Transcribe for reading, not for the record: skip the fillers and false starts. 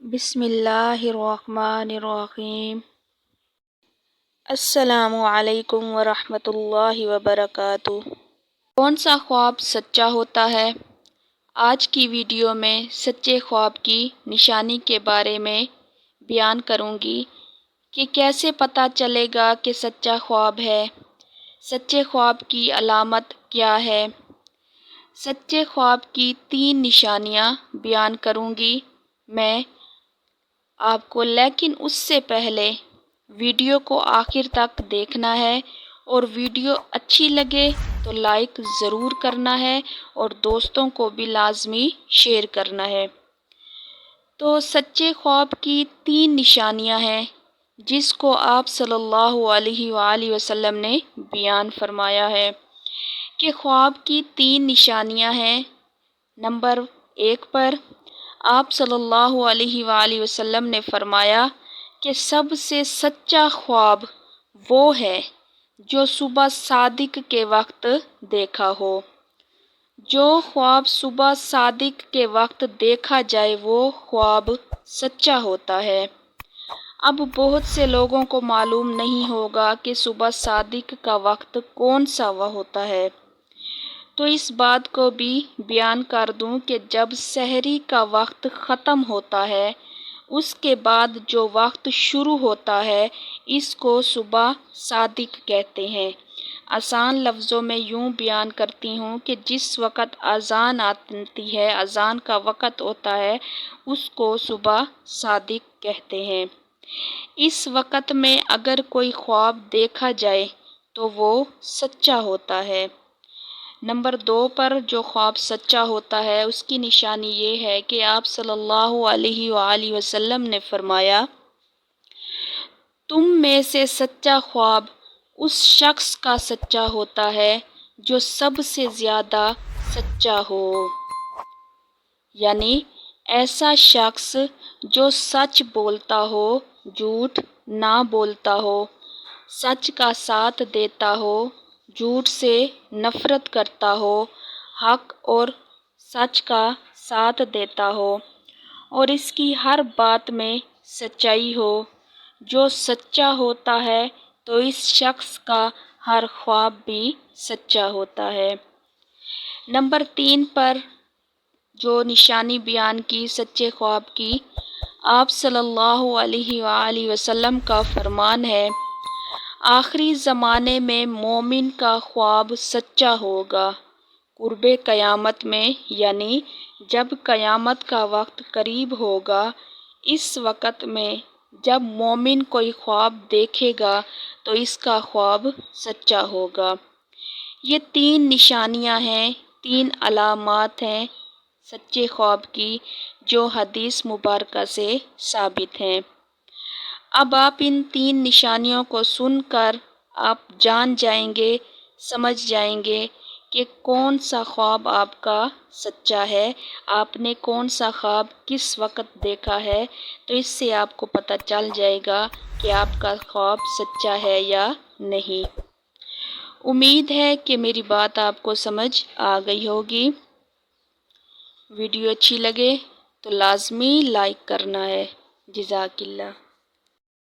بسم اللہ الرحمن الرحیم۔ السلام علیکم ورحمۃ اللہ وبرکاتہ۔ کون سا خواب سچا ہوتا ہے؟ آج کی ویڈیو میں سچے خواب کی نشانی کے بارے میں بیان کروں گی کہ کیسے پتہ چلے گا کہ سچا خواب ہے۔ سچے خواب کی علامت کیا ہے؟ سچے خواب کی 3 نشانیاں بیان کروں گی میں آپ کو، لیکن اس سے پہلے ویڈیو کو آخر تک دیکھنا ہے اور ویڈیو اچھی لگے تو لائک ضرور کرنا ہے اور دوستوں کو بھی لازمی شیئر کرنا ہے۔ تو سچے خواب کی 3 نشانیاں ہیں جس کو آپ صلی اللہ علیہ وآلہ وسلم نے بیان فرمایا ہے کہ خواب کی 3 نشانیاں ہیں۔ نمبر 1 پر آپ صلی اللہ علیہ وآلہ وسلم نے فرمایا کہ سب سے سچا خواب وہ ہے جو صبح صادق کے وقت دیکھا ہو۔ جو خواب صبح صادق کے وقت دیکھا جائے وہ خواب سچا ہوتا ہے۔ اب بہت سے لوگوں کو معلوم نہیں ہوگا کہ صبح صادق کا وقت کون سا ہوتا ہے، تو اس بات کو بھی بیان کر دوں کہ جب سحری کا وقت ختم ہوتا ہے اس کے بعد جو وقت شروع ہوتا ہے اس کو صبح صادق کہتے ہیں۔ آسان لفظوں میں یوں بیان کرتی ہوں کہ جس وقت اذان آتی ہے، اذان کا وقت ہوتا ہے، اس کو صبح صادق کہتے ہیں۔ اس وقت میں اگر کوئی خواب دیکھا جائے تو وہ سچا ہوتا ہے۔ نمبر 2 پر جو خواب سچا ہوتا ہے اس کی نشانی یہ ہے کہ آپ صلی اللہ علیہ وآلہ وسلم نے فرمایا، تم میں سے سچا خواب اس شخص کا سچا ہوتا ہے جو سب سے زیادہ سچا ہو، یعنی ایسا شخص جو سچ بولتا ہو، جھوٹ نہ بولتا ہو، سچ کا ساتھ دیتا ہو، جھوٹ سے نفرت کرتا ہو، حق اور سچ کا ساتھ دیتا ہو اور اس کی ہر بات میں سچائی ہو۔ جو سچا ہوتا ہے تو اس شخص کا ہر خواب بھی سچا ہوتا ہے۔ نمبر 3 پر جو نشانی بیان کی سچے خواب کی، آپ صلی اللہ علیہ وآلہ وسلم کا فرمان ہے، آخری زمانے میں مومن کا خواب سچا ہوگا۔ قرب قیامت میں، یعنی جب قیامت کا وقت قریب ہوگا، اس وقت میں جب مومن کوئی خواب دیکھے گا تو اس کا خواب سچا ہوگا۔ یہ 3 نشانیاں ہیں، 3 علامات ہیں سچے خواب کی جو حدیث مبارکہ سے ثابت ہیں۔ اب آپ ان 3 نشانیوں کو سن کر آپ جان جائیں گے، سمجھ جائیں گے کہ کون سا خواب آپ کا سچا ہے، آپ نے کون سا خواب کس وقت دیکھا ہے، تو اس سے آپ کو پتہ چل جائے گا کہ آپ کا خواب سچا ہے یا نہیں۔ امید ہے کہ میری بات آپ کو سمجھ آ گئی ہوگی۔ ویڈیو اچھی لگے تو لازمی لائک کرنا ہے۔ جزاک اللہ۔